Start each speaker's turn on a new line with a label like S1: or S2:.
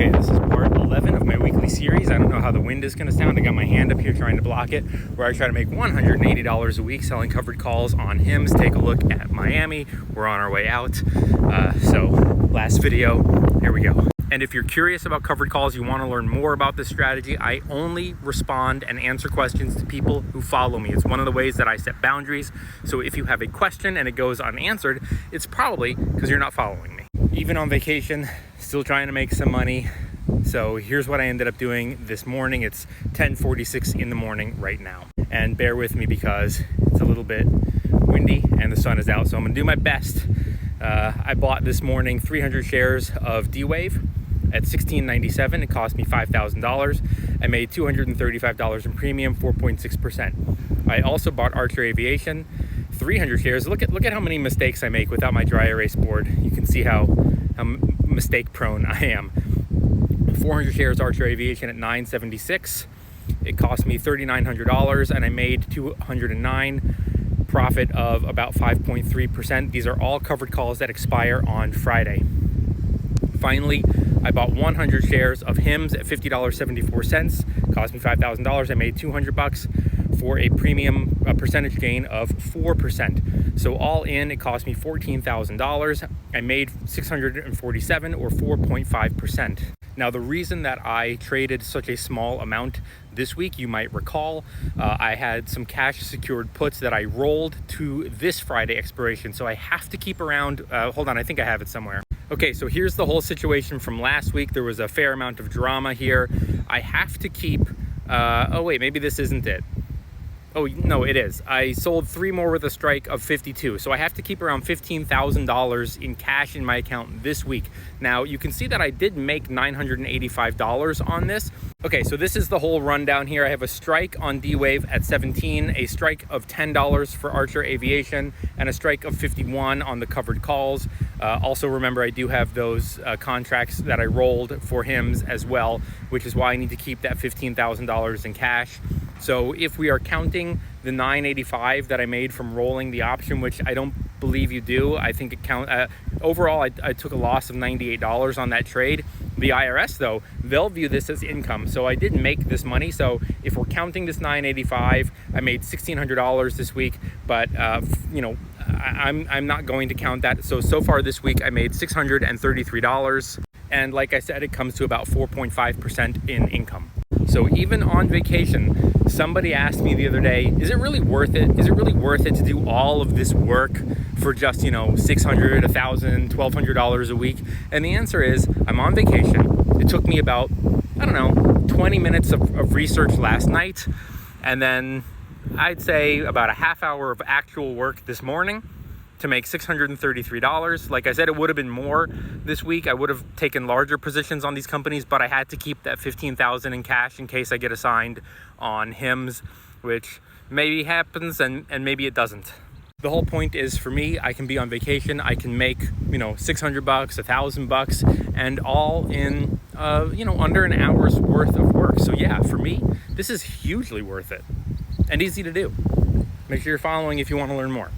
S1: Okay, this is part 11 of my weekly series. I don't know how the wind is going to sound. I got my hand up here trying to block it, where I try to make $180 a week selling covered calls on HIMS. Take a look at Miami. We're on our way out. So last video, here we go. And if you're curious about covered calls, you want to learn more about this strategy, I only respond and answer questions to people who follow me. It's one of the ways that I set boundaries. So if you have a question and it goes unanswered, it's probably because you're not following me. Even on vacation, still trying to make some money. So here's what I ended up doing this morning. It's 10:46 in the morning right now. And bear with me because it's a little bit windy and the sun is out. So I'm gonna do my best. I bought this morning 300 shares of D-Wave at $16.97. It cost me $5,000. I made $235 in premium, 4.6%. I also bought Archer Aviation, 300 shares. Look at how many mistakes I make without my dry erase board. You can see how mistake prone I am. 400 shares Archer Aviation at $9.76. It cost me $3,900 and I made $209. Profit of about 5.3%. These are all covered calls that expire on Friday. Finally, I bought 100 shares of HIMS at $50.74. Cost me $5,000. I made $200 for a premium percentage gain of 4%. So all in, it cost me $14,000. I made $647 or 4.5%. Now, the reason that I traded such a small amount this week, you might recall, I had some cash secured puts that I rolled to this Friday expiration. So I have to keep around, hold on, I think I have it somewhere. Okay, so here's the whole situation from last week. There was a fair amount of drama here. I have to keep, oh wait, maybe this isn't it. Oh, no, it is. I sold 3 more with a strike of 52. So I have to keep around $15,000 in cash in my account this week. Now, you can see that I did make $985 on this. Okay, so this is the whole rundown here. I have a strike on D-Wave at 17, a strike of $10 for Archer Aviation, and a strike of 51 on the covered calls. Also, remember, I do have those contracts that I rolled for HIMS as well, which is why I need to keep that $15,000 in cash. So if we are counting the $985 that I made from rolling the option, which I don't believe you do, I think it overall, I took a loss of $98 on that trade. The IRS, though, they'll view this as income. So I didn't make this money. So if we're counting this $985, I made $1,600 this week, but I'm not going to count that. So far this week, I made $633. And like I said, it comes to about 4.5% in income. So even on vacation, somebody asked me the other day, is it really worth it? Is it really worth it to do all of this work for just, $600, $1,000, $1,200 a week? And the answer is, I'm on vacation. It took me about, 20 minutes of research last night. And then I'd say about a half hour of actual work this morning to make $633. Like I said, it would have been more this week. I would have taken larger positions on these companies, but I had to keep that $15,000 in cash in case I get assigned on HIMS, which maybe happens and maybe it doesn't. The whole point is, for me, I can be on vacation. I can make, $600, $1,000, and all in, under an hour's worth of work. So yeah, for me, this is hugely worth it and easy to do. Make sure you're following if you want to learn more.